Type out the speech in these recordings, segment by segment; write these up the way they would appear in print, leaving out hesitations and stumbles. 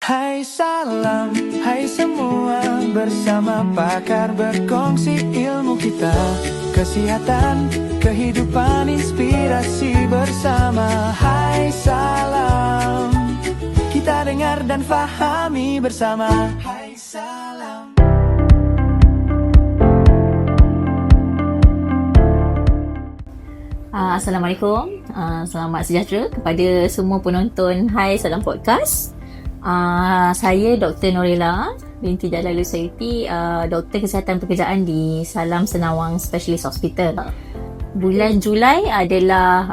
Hai salam, hai semua, bersama pakar berkongsi ilmu kita. Kesehatan, kehidupan, inspirasi bersama. Hai salam, kita dengar dan fahami bersama. Hai salam. Assalamualaikum, selamat sejahtera kepada semua penonton Hai Salam Podcast. Saya Dr. Norella binti Jalal Sayuti, Doktor Kesihatan Pekerjaan di Salam Senawang Specialist Hospital. Bulan Julai adalah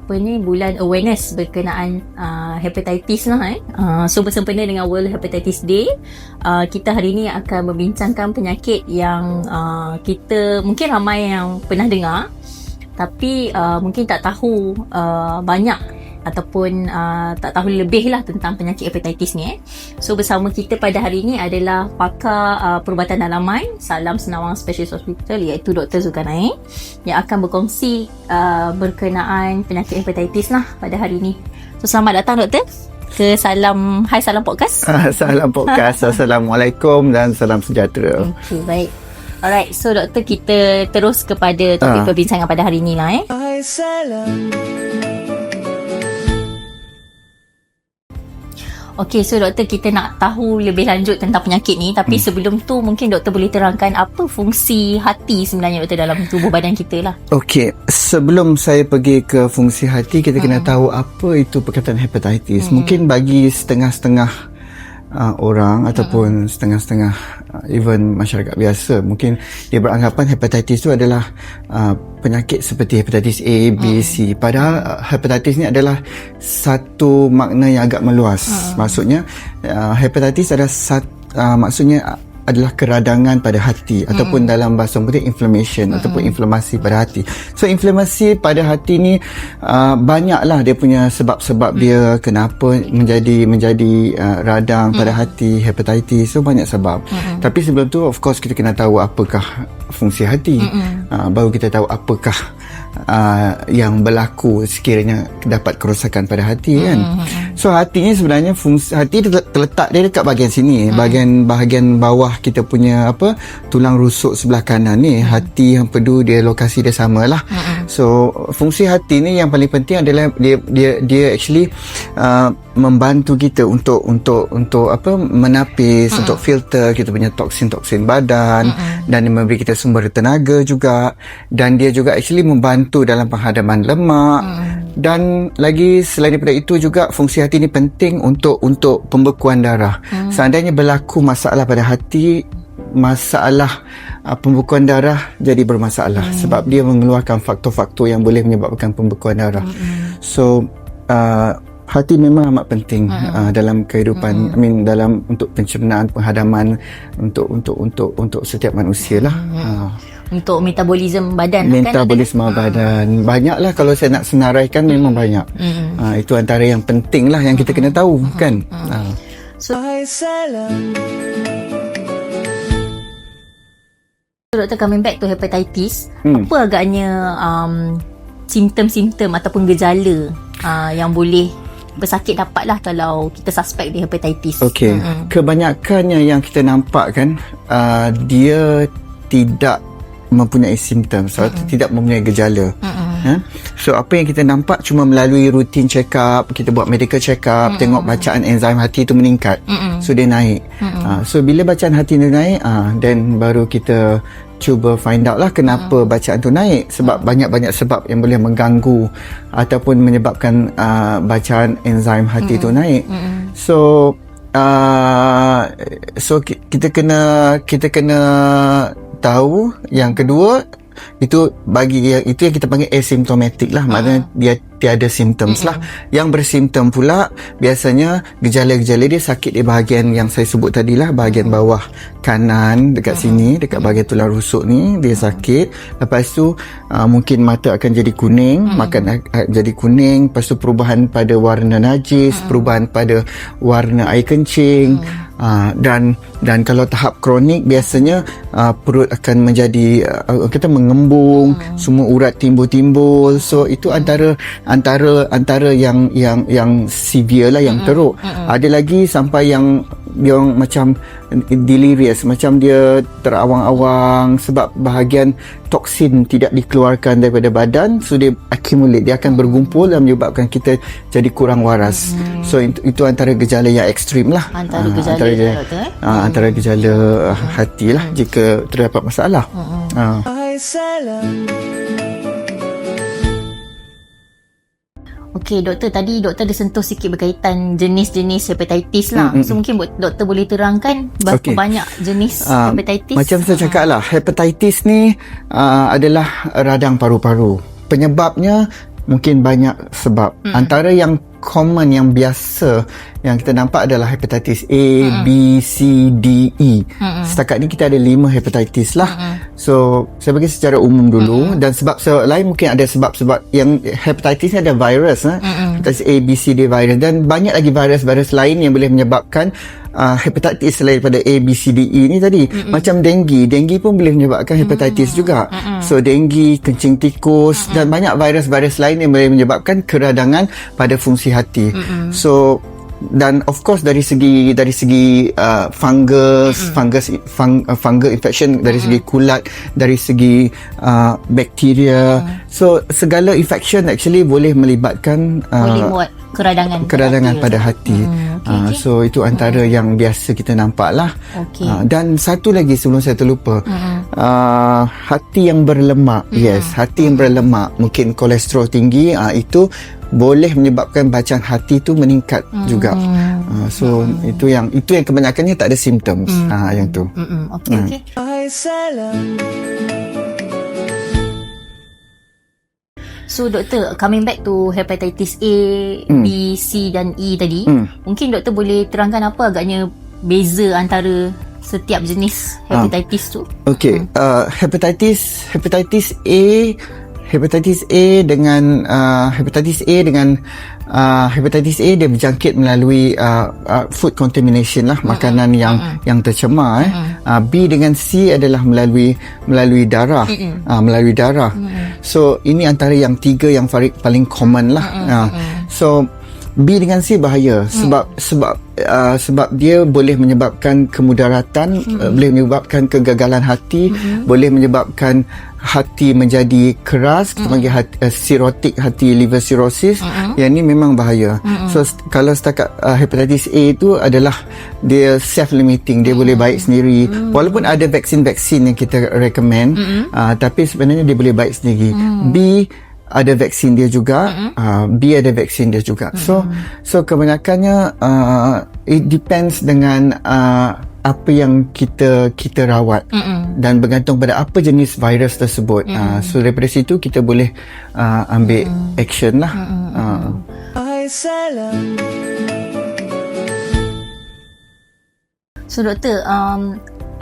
bulan awareness berkenaan hepatitis lah. So bersempena dengan World Hepatitis Day, kita hari ini akan membincangkan penyakit yang kita mungkin ramai yang pernah dengar, tapi mungkin tak tahu banyak ataupun tak tahu lebih lah tentang penyakit hepatitis ni. So bersama kita pada hari ini adalah pakar perubatan dalaman Salam Senawang Specialist Hospital, iaitu Dr. Zulkarnain, yang akan berkongsi berkenaan penyakit hepatitis lah pada hari ini. So selamat datang Doktor ke Hai Salam Podcast. Salam Podcast. Assalamualaikum dan salam sejahtera. Okay, baik. Alright, so Doktor, kita terus kepada topik perbincangan pada hari ini lah. Hai salam. Okey, so Doktor, kita nak tahu lebih lanjut tentang penyakit ni. Tapi sebelum tu, mungkin Doktor boleh terangkan apa fungsi hati sebenarnya Doktor dalam tubuh badan kita lah. Okey, sebelum saya pergi ke fungsi hati, kita kena tahu apa itu perkataan hepatitis. Mungkin bagi setengah-setengah orang ataupun setengah-setengah even masyarakat biasa, mungkin dia beranggapan hepatitis itu adalah penyakit seperti hepatitis A, B, C. Padahal hepatitis ni adalah satu makna yang agak meluas. Maksudnya hepatitis adalah maksudnya adalah keradangan pada hati ataupun dalam bahasa penting inflammation ataupun inflamasi pada hati. So inflamasi pada hati ni banyaklah dia punya sebab-sebab dia kenapa menjadi radang pada hati, hepatitis. So banyak sebab. Tapi sebelum tu of course kita kena tahu apakah fungsi hati. Baru kita tahu apakah yang berlaku sekiranya dapat kerosakan pada hati kan. So hati ni sebenarnya fungsi hati terletak dia dekat bahagian sini, bahagian bawah kita punya tulang rusuk sebelah kanan ni. Hati yang empedu dia lokasi dia samalah. So fungsi hati ni yang paling penting adalah dia actually membantu kita untuk menapis, untuk filter kita punya toksin badan, dan dia memberi kita sumber tenaga juga, dan dia juga actually membantu dalam penghadaman lemak. Dan lagi selain daripada itu juga fungsi hati ni penting untuk pembekuan darah. Seandainya berlaku masalah pada hati, masalah pembekuan darah jadi bermasalah sebab dia mengeluarkan faktor-faktor yang boleh menyebabkan pembekuan darah. So hati memang amat penting dalam kehidupan, dalam untuk pencernaan, penghadaman untuk setiap manusia lah. Untuk metabolisme badan Metabolisme badan. Banyaklah kalau saya nak senaraikan, memang banyak. Itu antara yang penting lah yang kita kena tahu kan. Hai salam. Doktor, coming back to hepatitis, apa agaknya simptom-simptom ataupun gejala yang boleh bersakit dapatlah kalau kita suspek dia hepatitis? Okey, kebanyakannya yang kita nampak kan, dia tidak mempunyai simptom, tidak mempunyai gejala. So apa yang kita nampak cuma melalui rutin check up, kita buat medical check up, tengok bacaan enzim hati tu meningkat, so dia naik. So bila bacaan hati tu naik, then baru kita cuba find out lah kenapa bacaan tu naik. Sebab banyak-banyak sebab yang boleh mengganggu ataupun menyebabkan bacaan enzim hati tu naik. So kita kena tahu. Yang kedua, itu yang kita panggil asymptomatic lah, maknanya dia tiada symptoms lah. Yang bersimptom pula biasanya gejala-gejala dia sakit di bahagian yang saya sebut tadi lah, bahagian bawah kanan dekat sini, dekat bahagian tulang rusuk ni dia sakit. Lepas tu mungkin mata akan jadi kuning, jadi kuning. Lepas tu perubahan pada warna najis, perubahan pada warna air kencing, Dan kalau tahap kronik biasanya perut akan menjadi kita mengembung, semua urat timbul-timbul. So itu antara yang severe lah, yang teruk. Ada lagi sampai yang macam delirious, macam dia terawang-awang sebab bahagian toksin tidak dikeluarkan daripada badan, so dia accumulate, dia akan bergumpul dan menyebabkan kita jadi kurang waras. So itu antara gejala yang ekstrim lah. Antara gejala hati lah jika terdapat masalah. Hai salam. Okey, doktor, tadi doktor ada sentuh sikit berkaitan jenis-jenis hepatitis lah. So mungkin doktor boleh terangkan berapa banyak jenis hepatitis? Macam saya cakap lah, hepatitis ni adalah radang paru-paru. Penyebabnya mungkin banyak sebab. Antara yang common, yang biasa yang kita nampak adalah hepatitis A, B, C, D, E. Setakat ni kita ada 5 hepatitis lah. So saya bagi secara umum dulu, dan sebab lain mungkin ada sebab-sebab yang hepatitis ni ada virus, hepatitis A, B, C, D virus, dan banyak lagi virus-virus lain yang boleh menyebabkan hepatitis selain daripada A, B, C, D, E ni tadi. Macam denggi pun boleh menyebabkan hepatitis juga. So denggi, kencing tikus, dan banyak virus-virus lain yang boleh menyebabkan keradangan pada fungsi hati. So dan of course dari segi fungal infection, dari segi kulat, dari segi bakteria. So segala infection actually boleh melibatkan boleh buat keradangan pada hati. So itu antara yang biasa kita nampak lah. Dan satu lagi sebelum saya terlupa, hati yang berlemak. Hati yang berlemak, mungkin kolesterol tinggi, itu boleh menyebabkan bacaan hati tu meningkat juga. So itu yang kebanyakannya tak ada symptoms. Yang tu. Okey. Hai salam. So doktor, coming back to hepatitis A, B, C dan E tadi, mungkin doktor boleh terangkan apa agaknya beza antara setiap jenis hepatitis tu? Okey, hepatitis A dengan hepatitis A dia berjangkit melalui food contamination lah, makanan yang tercemar. B dengan C adalah melalui darah, So ini antara yang 3 yang paling common lah. So B dengan C bahaya sebab dia boleh menyebabkan kemudaratan, boleh menyebabkan kegagalan hati, boleh menyebabkan hati menjadi keras, kita panggil cirrhotic hati, liver cirrhosis. Yang ni memang bahaya. So kalau setakat hepatitis A itu adalah dia self-limiting, dia boleh baik sendiri. Walaupun ada vaksin-vaksin yang kita recommend, tapi sebenarnya dia boleh baik sendiri. B ada vaksin dia juga, B ada vaksin dia juga. So kebanyakannya it depends dengan apa yang kita rawat, dan bergantung pada apa jenis virus tersebut. So daripada situ kita boleh ambil action lah. Hai salam. So doktor,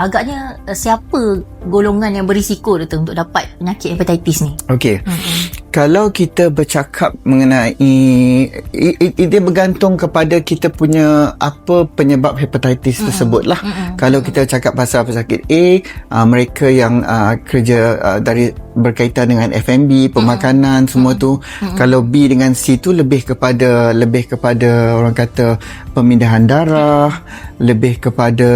agaknya siapa golongan yang berisiko doktor untuk dapat penyakit hepatitis ni? Okey. Kalau kita bercakap mengenai dia bergantung kepada kita punya apa penyebab hepatitis tersebut lah. Kalau kita cakap pasal pesakit A, mereka yang kerja dari berkaitan dengan F&B, pemakanan, semua tu. Kalau B dengan C tu lebih kepada orang kata pemindahan darah, lebih kepada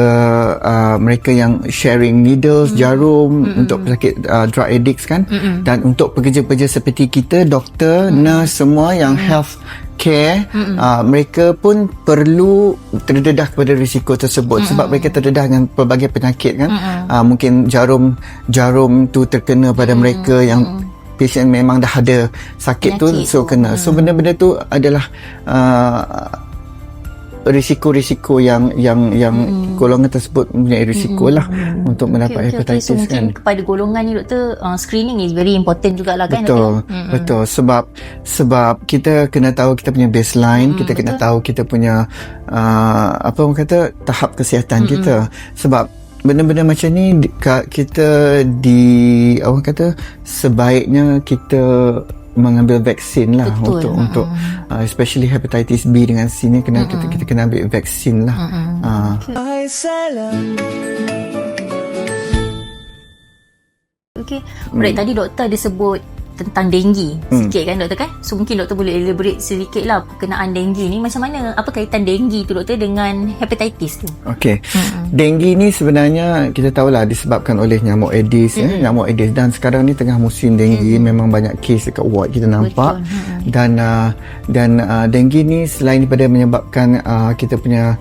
mereka yang sharing needles, jarum untuk pesakit drug addicts kan. Dan untuk pekerja-pekerja seperti kita, doktor, nurse, semua yang health care, mereka pun perlu terdedah kepada risiko tersebut sebab mereka terdedah dengan pelbagai penyakit kan. Mungkin jarum tu terkena pada mereka yang patient memang dah ada sakit penyakit tu, so kena. So benda-benda tu adalah risiko-risiko yang golongan tersebut mempunyai risiko lah untuk mendapat hepatitis. So mungkin kepada golongan ni doktor, screening is very important jugalah kan. Betul. Sebab kita kena tahu kita punya baseline, kita kena tahu kita punya apa orang kata tahap kesihatan kita. Sebab benda-benda macam ni kita orang kata sebaiknya kita mengambil vaksin lah. Betul. untuk especially hepatitis B dengan C ni kita kena ambil vaksin lah. Hai salam. Okay. Alright, tadi doktor ada sebut tentang denggi sikit kan doktor kan? So mungkin doktor boleh elaborate sedikit lah berkenaan denggi ni. Macam mana, apa kaitan denggi tu doktor dengan hepatitis tu? Okey. Denggi ni sebenarnya kita tahulah disebabkan oleh nyamuk Aedes, nyamuk Aedes, dan sekarang ni tengah musim denggi, memang banyak kes dekat ward kita nampak. Dan denggi ni selain daripada menyebabkan kita punya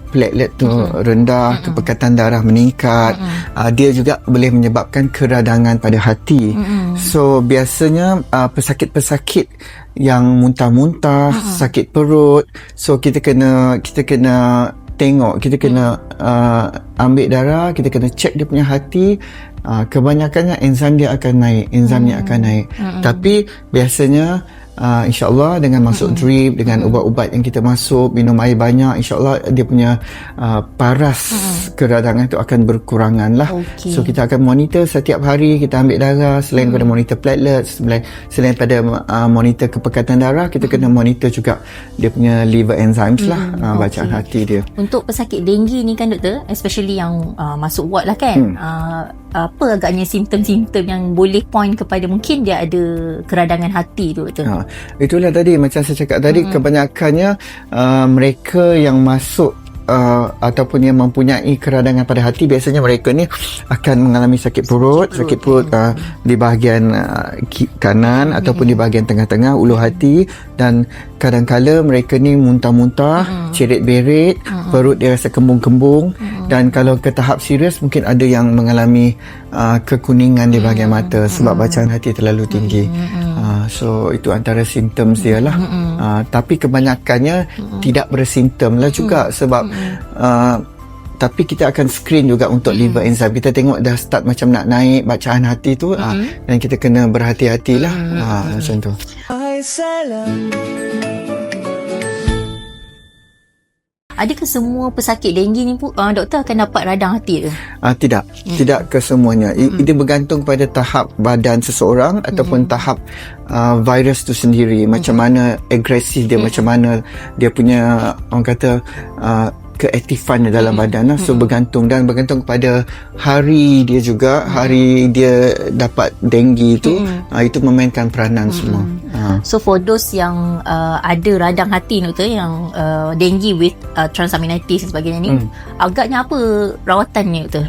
platelet tu rendah, kepekatan darah meningkat, dia juga boleh menyebabkan keradangan pada hati. So biasanya pesakit-pesakit yang muntah-muntah, sakit perut, so kita kena tengok, kita kena ambil darah, kita kena cek dia punya hati. Kebanyakannya enzim dia akan naik, tapi biasanya InsyaAllah dengan masuk drip, dengan ubat-ubat yang kita masuk, minum air banyak, InsyaAllah dia punya paras keradangan itu akan berkurangan lah. So kita akan monitor setiap hari, kita ambil darah. Selain pada monitor platelet, selain pada monitor kepekatan darah, kita kena monitor juga dia punya liver enzymes lah, bacaan hati dia. Untuk pesakit denggi ni kan doktor, especially yang masuk ward lah kan, apa agaknya simptom-simptom yang boleh point kepada mungkin dia ada keradangan hati tu doktor? Itulah tadi macam saya cakap tadi, kebanyakannya mereka yang masuk ataupun yang mempunyai keradangan pada hati, biasanya mereka ni akan mengalami sakit perut di bahagian kanan ataupun di bahagian tengah-tengah ulu hati, dan kadang-kala mereka ni muntah-muntah, cerit-berit, perut dia rasa kembung-kembung, dan kalau ke tahap serius mungkin ada yang mengalami kekuningan di bahagian mata sebab bacaan hati terlalu tinggi. So itu antara simptom dia lah. Tapi kebanyakannya tidak bersimptom lah juga, sebab tapi kita akan screen juga untuk liver enzyme. Kita tengok dah start macam nak naik bacaan hati tu, dan kita kena berhati-hatilah. Macam tu. Hai salam. Adakah semua pesakit denggi ni doktor akan dapat radang hati ke? Tidak kesemuanya. Ia bergantung pada tahap badan seseorang ataupun tahap virus tu sendiri, macam mana agresif dia, macam mana dia punya orang kata keaktifan dalam badan lah. So bergantung kepada hari dia juga, hari dia dapat denggi tu, itu memainkan peranan semua. So for those yang ada radang hati doktor, yang denggi with transaminitis dan sebagainya ni, agaknya apa rawatannya doktor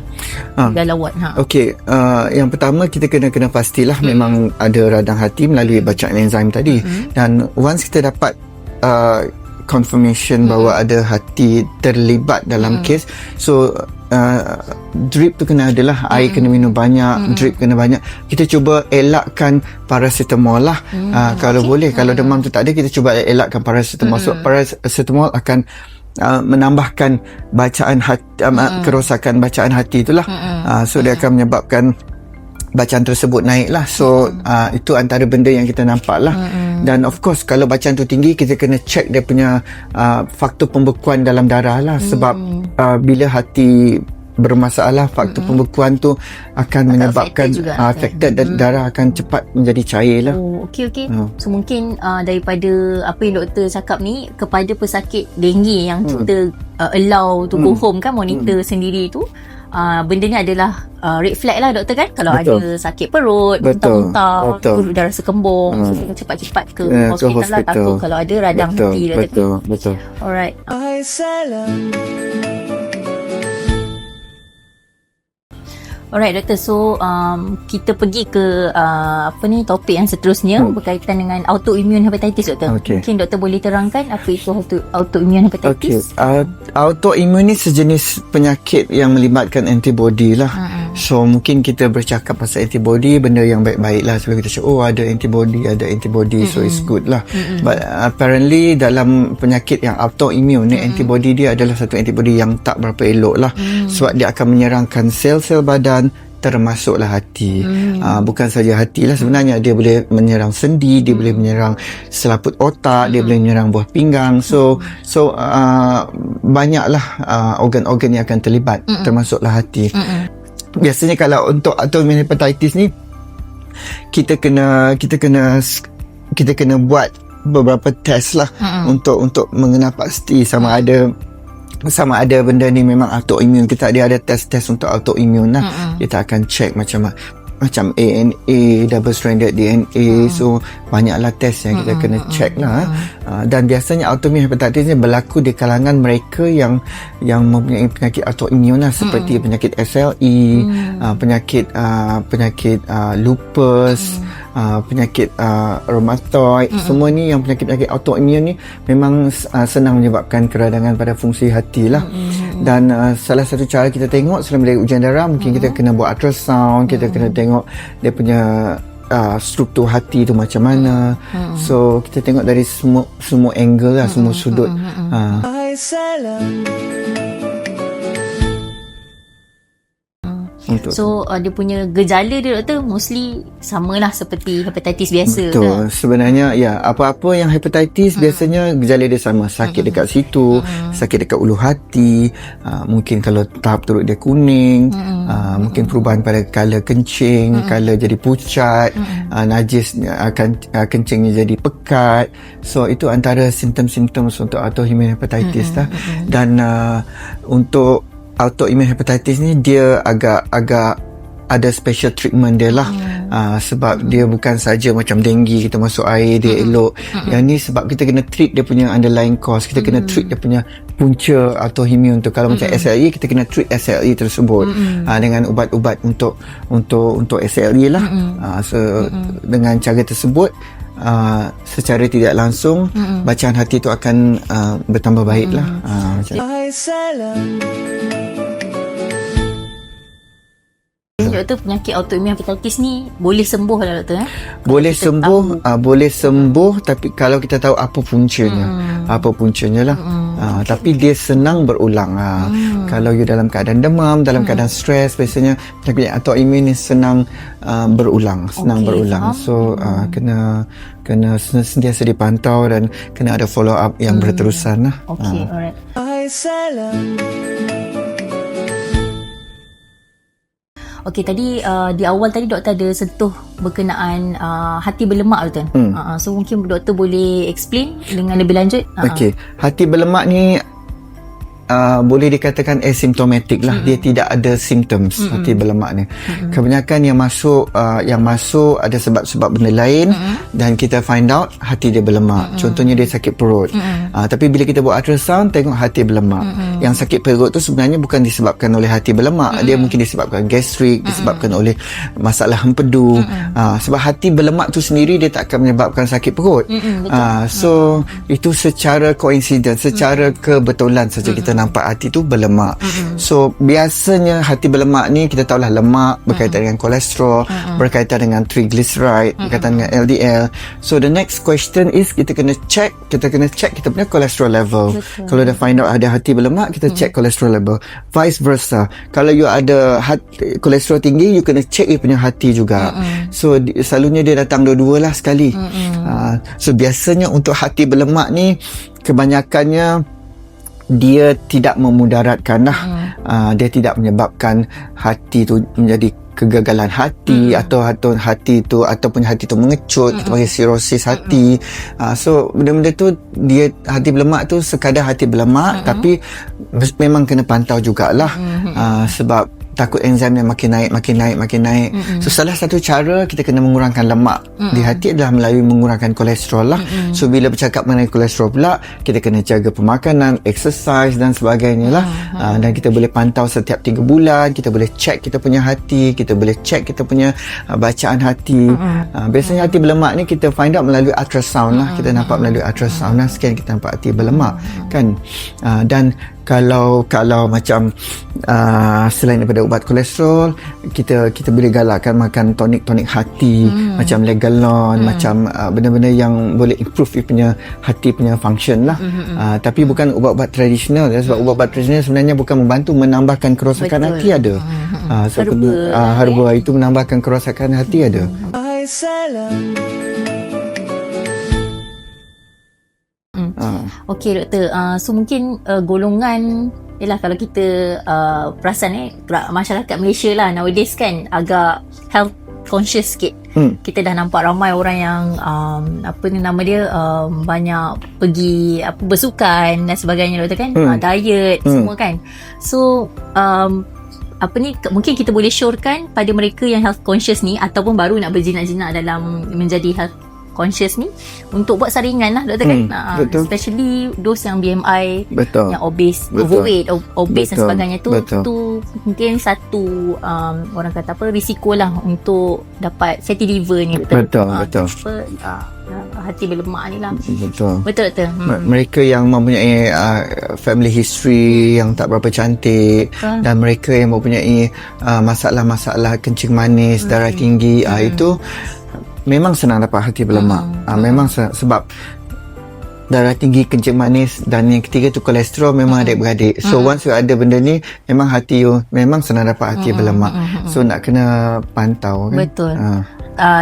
dalam ward? Okey, yang pertama kita kena pastilah memang ada radang hati melalui bacaan enzim tadi, dan once kita dapat confirmation bahawa ada hati terlibat dalam kes, so drip tu kena adalah, air kena minum banyak, drip kena banyak. Kita cuba elakkan paracetamol lah. Kalau boleh, kalau demam tu tak ada, kita cuba elakkan paracetamol. So paracetamol akan menambahkan bacaan hati, kerosakan bacaan hati itulah. So dia akan menyebabkan bacaan tersebut naik lah. So itu antara benda yang kita nampak lah. Dan of course kalau bacaan tu tinggi, kita kena check dia punya faktor pembekuan dalam darah lah. Sebab bila hati bermasalah, faktor pembekuan tu akan menyebabkan affected, dan darah akan cepat menjadi cair lah. Okey. So mungkin daripada apa yang doktor cakap ni, kepada pesakit denggi yang kita allow to go home kan, monitor sendiri tu, benda ni adalah red flag lah doktor kan. Kalau ada sakit perut, muntah-muntah, perut dah rasa kembung, so cepat-cepat ke hospital lah, takut kalau ada radang hati. Betul. Alright. Hai salam. Alright doktor, so kita pergi ke topik yang seterusnya berkaitan dengan autoimmune hepatitis doktor. Mungkin doktor boleh terangkan apa itu autoimmune hepatitis? Autoimmune ni sejenis penyakit yang melibatkan antibody lah. So mungkin kita bercakap pasal antibody, benda yang baik-baik lah, sebab kita cakap ada antibody, so it's good lah. But apparently dalam penyakit yang autoimmune ni, antibody dia adalah satu antibody yang tak berapa elok lah. Sebab dia akan menyerangkan sel-sel badan, termasuklah hati. Bukan saja hati lah sebenarnya, dia boleh menyerang sendi, dia boleh menyerang selaput otak, dia boleh menyerang buah pinggang. So banyaklah organ-organ yang akan terlibat, termasuklah hati. Biasanya kalau untuk autoimmune hepatitis ni, kita kena buat beberapa test lah untuk mengenal pasti sama ada benda ni memang autoimmune. Kita ada test untuk autoimmune lah. Kita akan check macam ANA, double stranded DNA. So banyaklah test yang kita kena check lah. Dan biasanya autoimmune hepatitis ni berlaku di kalangan mereka yang mempunyai penyakit autoimmune lah, seperti penyakit SLE, penyakit lupus, penyakit rheumatoid. Semua ni yang penyakit autoimmune ni memang senang menyebabkan keradangan pada fungsi hati lah. Dan salah satu cara kita tengok selain dari ujian darah, mungkin kita kena buat ultrasound, kita kena tengok dia punya struktur hati tu macam mana. So kita tengok dari semua angle lah, semua sudut. Hai salam. So dia punya gejala dia doktor mostly samalah seperti hepatitis biasa. Betul. Sebenarnya ya, apa-apa yang hepatitis biasanya gejala dia sama. Sakit dekat situ, sakit dekat ulu hati, mungkin kalau tahap teruk dia kuning, mungkin perubahan pada color kencing, color jadi pucat, najis kencingnya jadi pekat. So itu antara simptom-simptom untuk autoimmune hepatitis lah. Dan untuk autoimmune hepatitis ni dia agak ada special treatment dia lah. Sebab dia bukan saja macam dengue, kita masuk air dia elok. Yang ni sebab kita kena treat dia punya underlying cause, kita kena treat dia punya punca autoimmune tu. Kalau macam SLE, kita kena treat SLE tersebut dengan ubat-ubat untuk SLE lah. So dengan cara tersebut secara tidak langsung bacaan hati tu akan bertambah baik lah. Hai salam. Doktor, penyakit autoimmune hepatitis ni boleh sembuh lah doktor Boleh sembuh, boleh sembuh, tapi kalau kita tahu apa puncanya lah. Tapi dia senang berulang. Kalau you dalam keadaan demam, dalam keadaan stres, biasanya penyakit autoimmune ni senang berulang. So kena sentiasa dipantau dan kena ada follow up yang berterusan lah. Okay, alright. Hai salam. Okey, tadi di awal tadi doktor ada sentuh berkenaan hati berlemak doktor. So mungkin doktor boleh explain dengan lebih lanjut. Okey, hati berlemak ni boleh dikatakan asymptomatic lah. Dia tidak ada symptoms hati berlemak ni. Kebanyakan yang masuk ada sebab-sebab benda lain dan kita find out hati dia berlemak. Contohnya dia sakit perut. Tapi bila kita buat ultrasound tengok hati berlemak. Yang sakit perut tu sebenarnya bukan disebabkan oleh hati berlemak. Dia mungkin disebabkan gastrik, disebabkan oleh masalah empedu. Sebab hati berlemak tu sendiri dia tak akan menyebabkan sakit perut. So itu secara coincidence, secara kebetulan saja kita nampak hati tu berlemak. So biasanya hati berlemak ni kita tahulah lemak berkaitan dengan kolesterol, berkaitan dengan triglyceride, berkaitan dengan LDL. So the next question is kita kena check kita punya kolesterol level. Kalau dah find out ada hati berlemak, kita check kolesterol level. Vice versa, kalau you ada kolesterol tinggi, you kena check you punya hati juga. So selalunya dia datang dua-dua lah sekali. So biasanya untuk hati berlemak ni kebanyakannya dia tidak memudaratkan lah. Dia tidak menyebabkan hati tu menjadi kegagalan hati atau hati tu ataupun hati tu mengecut, kita panggil sirosis hati. So benda-benda tu dia hati berlemak tu sekadar hati berlemak, tapi memang kena pantau jugalah. Sebab takut enzim dia makin naik. So salah satu cara kita kena mengurangkan lemak di hati adalah melalui mengurangkan kolesterol lah. So bila bercakap mengenai kolesterol pula, kita kena jaga pemakanan, exercise dan sebagainya lah. Dan kita boleh pantau setiap 3 bulan, kita boleh check kita punya hati, kita boleh check kita punya bacaan hati. Biasanya hati berlemak ni kita find out melalui ultrasound lah. Kita nampak melalui ultrasound lah, scan kita nampak hati berlemak kan. Dan kalau macam selain daripada ubat kolesterol, kita boleh galakkan makan tonik hati, macam Legalon, macam benda-benda yang boleh improve hati punya function lah. Tapi bukan ubat-ubat tradisional ya, sebab ubat-ubat tradisional sebenarnya bukan membantu, menambahkan kerosakan hati ada. So herba itu menambahkan kerosakan hati ada. Hai salam. Okey doktor, so mungkin golongan yalah, kalau kita perasan masyarakat Malaysia lah nowadays kan agak health conscious sikit. Kita dah nampak ramai orang yang banyak pergi bersukan dan sebagainya, doktor kan, diet semua kan. So mungkin kita boleh syorkan pada mereka yang health conscious ni ataupun baru nak berjinak-jinak dalam menjadi health conscious ni, untuk buat saringan lah, doktor kan. Betul. Especially those yang BMI, Betul. yang obese, Betul. overweight, obese dan Betul. sebagainya tu. Betul. Tu mungkin satu orang kata risiko lah untuk dapat fatty liver ni. Betul. Hati berlemak ni lah. Betul. Betul. Mereka yang mempunyai family history yang tak berapa cantik, dan mereka yang mempunyai masalah-masalah kencing manis, darah tinggi, itu memang senang dapat hati berlemak. Memang sebab darah tinggi, kencing manis, dan yang ketiga tu kolesterol memang adik-beradik. So once you ada benda ni, memang hati you memang senang dapat hati berlemak. So nak kena pantau kan. Betul.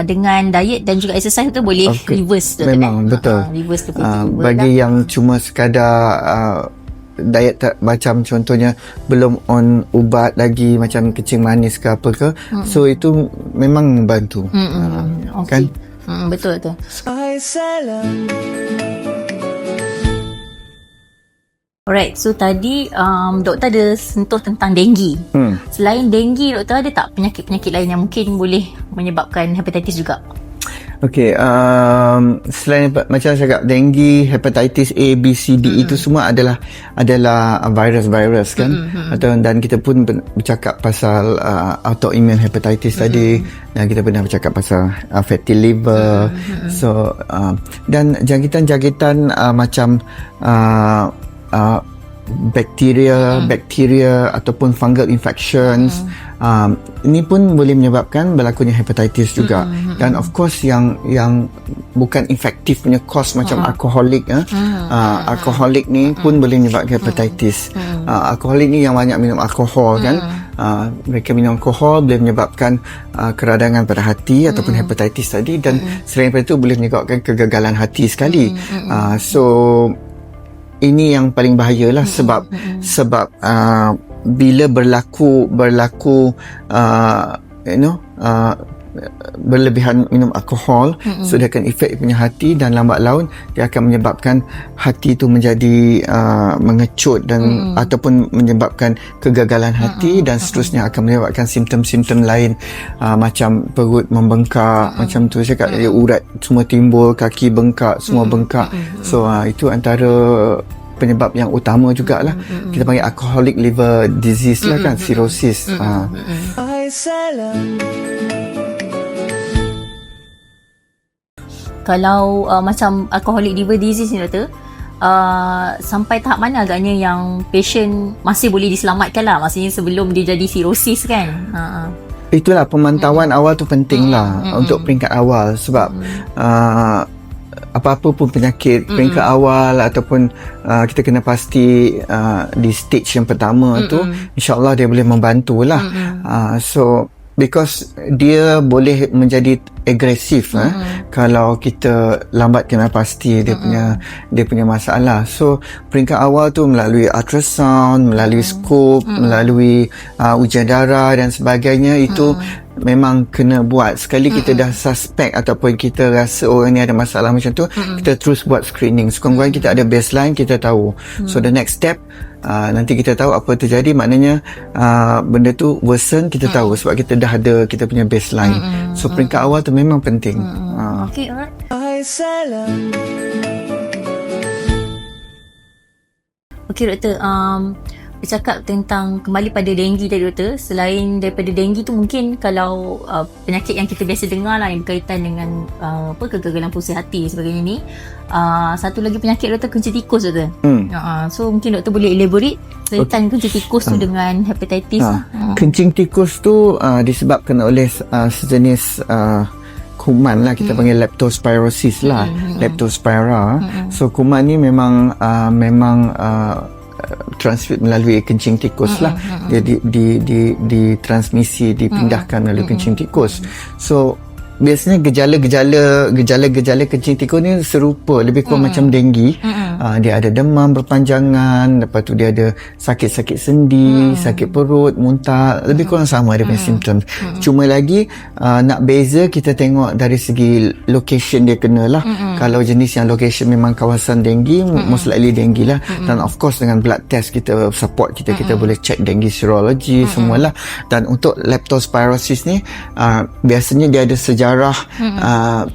Dengan diet dan juga exercise tu boleh reverse tu. Memang betul. Reverse tu lah. Bagi yang cuma sekadar diet macam contohnya belum on ubat lagi, macam kencing manis ke apa ke, so itu memang membantu. Kan? Betul. Hai salam. Alright, so tadi doktor ada sentuh tentang denggi. Selain denggi, doktor ada tak penyakit-penyakit lain yang mungkin boleh menyebabkan hepatitis juga? Okey, selain macam saya cakap, denggi, hepatitis A, B, C, D, itu semua adalah virus-virus kan. Dan kita pun bercakap pasal autoimmune hepatitis tadi, dan kita pernah bercakap pasal fatty liver. So dan jangkitan-jangkitan macam bakteria ataupun fungal infections, ini pun boleh menyebabkan berlakunya hepatitis juga. Dan of course yang bukan infektif punya cause macam alkoholik, alkoholik ni pun boleh menyebabkan hepatitis. Alkoholik ni yang banyak minum alkohol kan, mereka minum alkohol boleh menyebabkan keradangan pada hati ataupun hepatitis tadi, dan selain daripada itu boleh menyebabkan kegagalan hati sekali. So ini yang paling bahayalah, sebab bila berlaku berlebihan minum alkohol, so dia akan efek punya hati, dan lambat laun dia akan menyebabkan hati tu menjadi mengecut dan ataupun menyebabkan kegagalan hati, dan seterusnya akan menyebabkan simptom-simptom lain, macam perut membengkak, macam tu saya cakap, urat semua timbul, kaki bengkak, semua bengkak. So itu antara penyebab yang utama jugalah. Kita panggil alcoholic liver disease lah kan, cirrhosis. Hai salam. Kalau macam alcoholic liver disease ni, doktor, sampai tahap mana agaknya yang patient masih boleh diselamatkan lah, maksudnya sebelum dia jadi cirrhosis kan? Itulah pemantauan awal tu penting lah untuk peringkat awal, sebab apa-apa pun penyakit peringkat awal ataupun kita kena pasti di stage yang pertama tu, insyaAllah dia boleh membantu lah. So because dia boleh menjadi agresif kalau kita lambat kena pasti dia punya masalah. So peringkat awal tu melalui ultrasound, melalui skop, melalui ujian darah dan sebagainya, itu memang kena buat. Sekali kita dah suspect ataupun kita rasa orang ni ada masalah macam tu, kita terus buat screening. Sekurang-kurangnya kita ada baseline, kita tahu. So the next step, nanti kita tahu apa terjadi, maknanya benda tu worsen, kita tahu sebab kita dah ada kita punya baseline. So peringkat awal tu memang penting. Okay, alright. Hai salam. Okay, doktor, bercakap tentang kembali pada denggi tadi, doktor. Selain daripada denggi tu, mungkin kalau penyakit yang kita biasa dengar lah yang berkaitan dengan kegagalan fungsi hati sebagainya ni, satu lagi penyakit, doktor, kencing tikus, doktor. So mungkin doktor boleh elaborate kaitan kencing tikus tu dengan hepatitis. Kencing tikus tu disebabkan oleh sejenis kuman lah, kita panggil leptospirosis lah, leptospira. So kuman ni memang transmit melalui kencing tikus lah. Dia ditransmisi, dipindahkan melalui kencing tikus. So biasanya gejala-gejala kencing tikus ni serupa, lebih kurang macam denggi. Dia ada demam berpanjangan, lepas tu dia ada sakit-sakit sendi, sakit perut, muntah, lebih kurang sama dia punya simptom. Cuma lagi nak beza kita tengok dari segi location dia kena lah. Kalau jenis yang location memang kawasan denggi, most likely denggi lah. Dan of course dengan blood test kita support kita boleh check dengue serology semualah. Dan untuk leptospirosis ni biasanya dia ada sejarah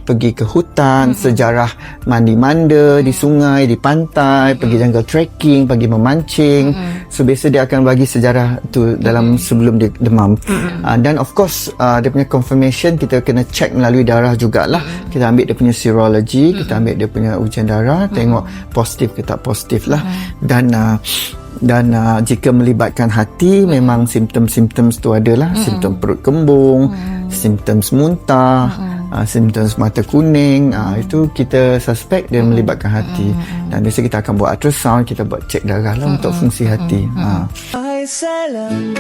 pergi ke hutan, sejarah mandi-manda di sungai, di pantai, pergi jungle trekking, pergi memancing. So biasa dia akan bagi sejarah tu dalam sebelum dia demam. Dan of course dia punya confirmation kita kena check melalui darah jugalah. Kita ambil dia punya serology, kita ambil dia punya ujian darah, tengok positif ke tak positif lah. Dan jika melibatkan hati, memang simptom-simptom tu adalah simptom perut kembung, simptom muntah, simptom mata kuning, itu kita suspek dia melibatkan hati. Dan biasa kita akan buat ultrasound, kita buat cek darah lah untuk fungsi hati. Hai salam.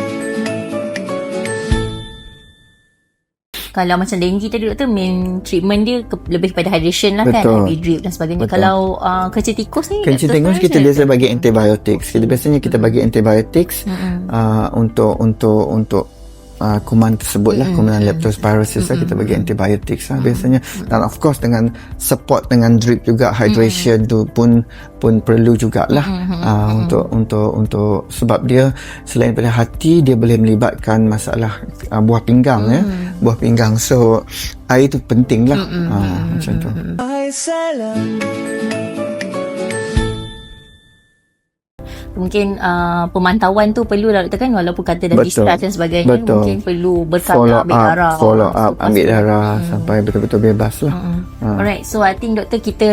Kalau macam dengue tadi doktor, main treatment dia lebih kepada hydration lah. Betul. Kan, IV drip dan sebagainya. Betul. Kalau kencing tikus ni, Kencing doktor tikus kita macam biasa bagi antibiotics. Biasanya kita bagi antibiotics untuk kuman tersebut lah, kuman leptospirosis lah, kita bagi antibiotics lah biasanya. Dan of course dengan support dengan drip juga, hydration tu pun perlu jugalah untuk sebab dia selain pada hati, dia boleh melibatkan masalah buah pinggang buah pinggang. So air tu penting lah. Macam tu. Hai salam. mungkin pemantauan tu perlu lah doktor kan, walaupun kata dah Betul. discharge dan sebagainya. Betul. Mungkin perlu berkala ambil darah, follow up ambil darah sampai betul-betul bebas lah. Alright, so I think doktor kita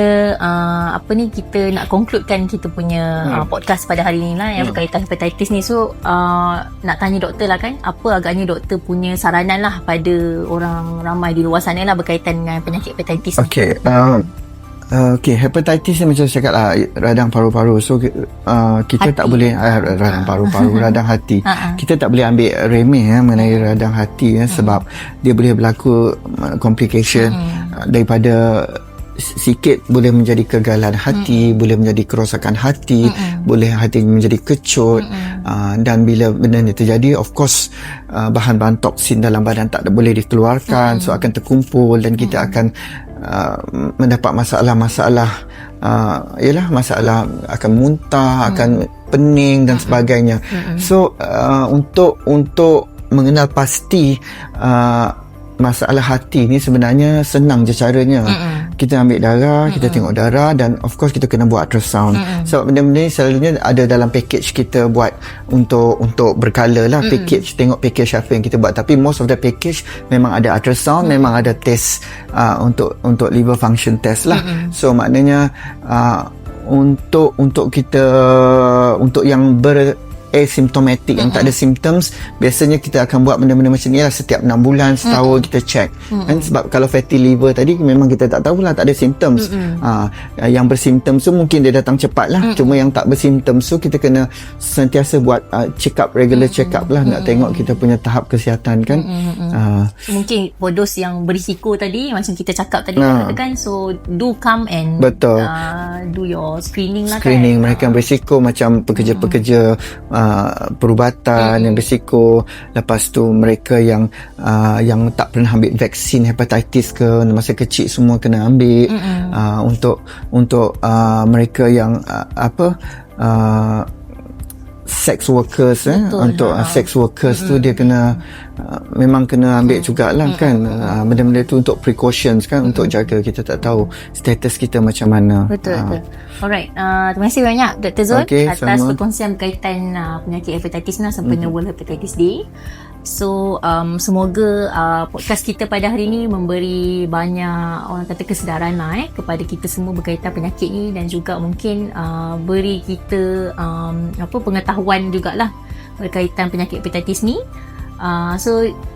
kita nak concludekan kita punya podcast pada hari ni lah yang berkaitan hepatitis ni. So nak tanya doktor lah kan, apa agaknya doktor punya saranan lah pada orang ramai di luar sana lah berkaitan dengan penyakit hepatitis ni. Okay, hepatitis ni macam saya cakap lah, radang paru-paru. So kita hati. tak boleh radang paru-paru, radang hati. Kita tak boleh ambil remeh mengenai radang hati sebab dia boleh berlaku complication daripada sikit boleh menjadi kegagalan hati, boleh menjadi kerosakan hati, boleh hati menjadi kecut, dan bila benda ni terjadi, of course bahan-bahan toksin dalam badan tak boleh dikeluarkan, so akan terkumpul dan kita akan mendapat masalah-masalah, masalah akan muntah, akan pening dan sebagainya. So untuk mengenal pasti masalah hati ni sebenarnya senang je caranya. Kita ambil darah, kita tengok darah, dan of course kita kena buat ultrasound. Sebab benda-benda ni selalunya ada dalam package kita buat untuk berkala lah. Package, tengok package apa yang kita buat. Tapi most of the package memang ada ultrasound, memang ada test untuk liver function test lah. So maknanya untuk kita, untuk yang asymptomatic, yang tak ada symptoms, biasanya kita akan buat benda-benda macam ni lah setiap 6 bulan, setahun kita check kan. Sebab kalau fatty liver tadi memang kita tak tahulah, tak ada symptoms. Yang bersymptoms tu mungkin dia datang cepat lah, cuma yang tak bersymptoms tu kita kena sentiasa buat check up, regular check up lah, nak tengok kita punya tahap kesihatan kan. Mungkin for those yang berisiko tadi, macam kita cakap tadi kan, so do come and betul, do your screening lah screening kan. mereka yang berisiko, macam pekerja-pekerja perubatan yang berisiko, lepas tu mereka yang tak pernah ambil vaksin hepatitis ke masa kecil, semua kena ambil. Untuk mereka yang sex workers, untuk sex workers tu dia kena memang kena ambil jugalah kan. Benda-benda tu untuk precautions kan, untuk jaga, kita tak tahu status kita macam mana. Betul. Alright, terima kasih banyak Dr. Zul atas sama. perkongsian berkaitan penyakit hepatitis ni sempena World Hepatitis Day. So semoga podcast kita pada hari ni memberi banyak, orang kata, kesedaran lah kepada kita semua berkaitan penyakit ni, dan juga mungkin beri kita pengetahuan jugalah berkaitan penyakit hepatitis ni.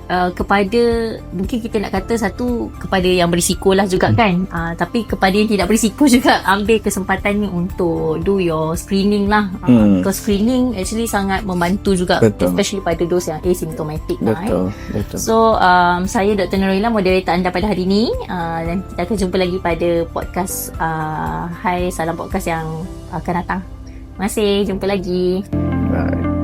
Kepada, mungkin kita nak kata satu, kepada yang berisiko lah juga kan, tapi kepada yang tidak berisiko juga, ambil kesempatan ni untuk do your screening lah. Because screening actually sangat membantu juga, Betul. especially pada dos yang asymptomatic lah. Betul. So saya Dr. Norila, moderator anda pada hari ini, dan kita akan jumpa lagi pada podcast Hai Salam Podcast yang akan datang. Terima kasih, jumpa lagi. Right.